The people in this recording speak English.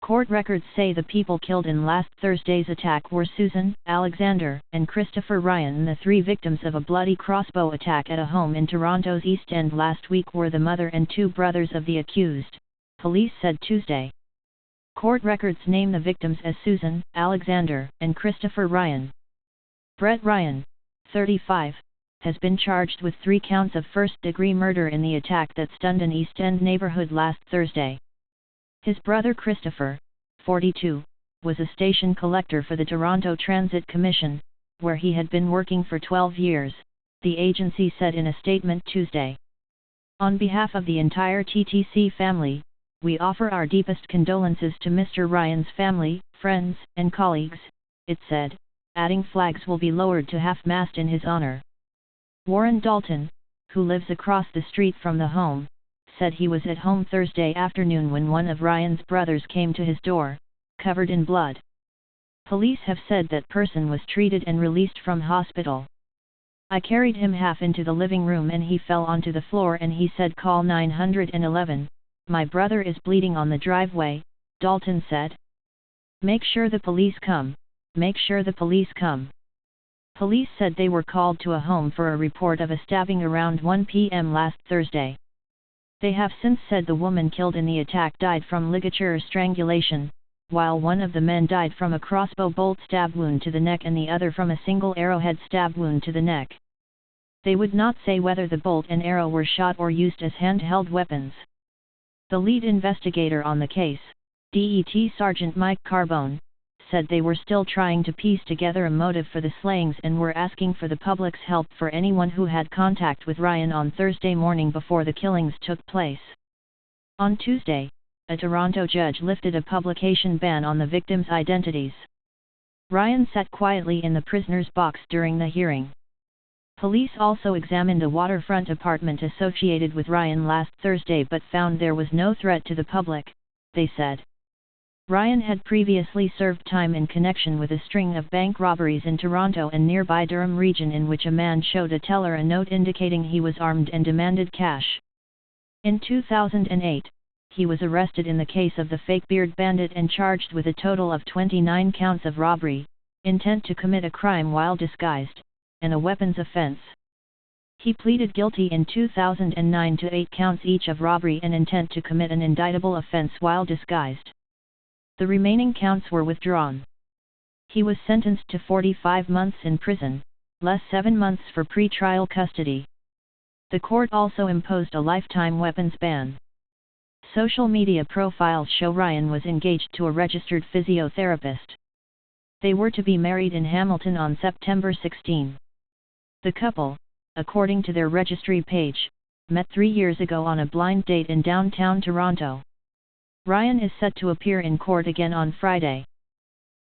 Court records say the people killed in last Thursday's attack were Susan, Alexander, and Christopher Ryan. The three victims of a bloody crossbow attack at a home in Toronto's East End last week were the mother and two brothers of the accused, police said Tuesday. Court records name the victims as Susan, Alexander, and Christopher Ryan. Brett Ryan, 35, has been charged with 3 counts of first-degree murder in the attack that stunned an East End neighborhood last Thursday. His brother Christopher, 42, was a station collector for the Toronto Transit Commission, where he had been working for 12 years, the agency said in a statement Tuesday. On behalf of the entire TTC family, we offer our deepest condolences to Mr. Ryan's family, friends, and colleagues, it said, adding flags will be lowered to half-mast in his honor. Warren Dalton, who lives across the street from the home, said he was at home Thursday afternoon when one of Ryan's brothers came to his door, covered in blood. Police have said that person was treated and released from hospital. I carried him half into the living room and he fell onto the floor and he said call 911, my brother is bleeding on the driveway, Dalton said. Make sure the police come, make sure the police come. Police said they were called to a home for a report of a stabbing around 1 p.m. last Thursday. They have since said the woman killed in the attack died from ligature strangulation, while one of the men died from a crossbow bolt stab wound to the neck and the other from a single arrowhead stab wound to the neck. They would not say whether the bolt and arrow were shot or used as handheld weapons. The lead investigator on the case, DET Sergeant Mike Carbone, said they were still trying to piece together a motive for the slayings and were asking for the public's help for anyone who had contact with Ryan on Thursday morning before the killings took place. On Tuesday, a Toronto judge lifted a publication ban on the victims' identities. Ryan sat quietly in the prisoner's box during the hearing. Police also examined a waterfront apartment associated with Ryan last Thursday but found there was no threat to the public, they said. Ryan had previously served time in connection with a string of bank robberies in Toronto and nearby Durham region in which a man showed a teller a note indicating he was armed and demanded cash. In 2008, he was arrested in the case of the fake beard bandit and charged with a total of 29 counts of robbery, intent to commit a crime while disguised, and a weapons offense. He pleaded guilty in 2009 to 8 counts each of robbery and intent to commit an indictable offense while disguised. The remaining counts were withdrawn. He was sentenced to 45 months in prison, less 7 months for pre-trial custody. The court also imposed a lifetime weapons ban. Social media profiles show Ryan was engaged to a registered physiotherapist. They were to be married in Hamilton on September 16. The couple, according to their registry page, met 3 years ago on a blind date in downtown Toronto. Ryan is set to appear in court again on Friday.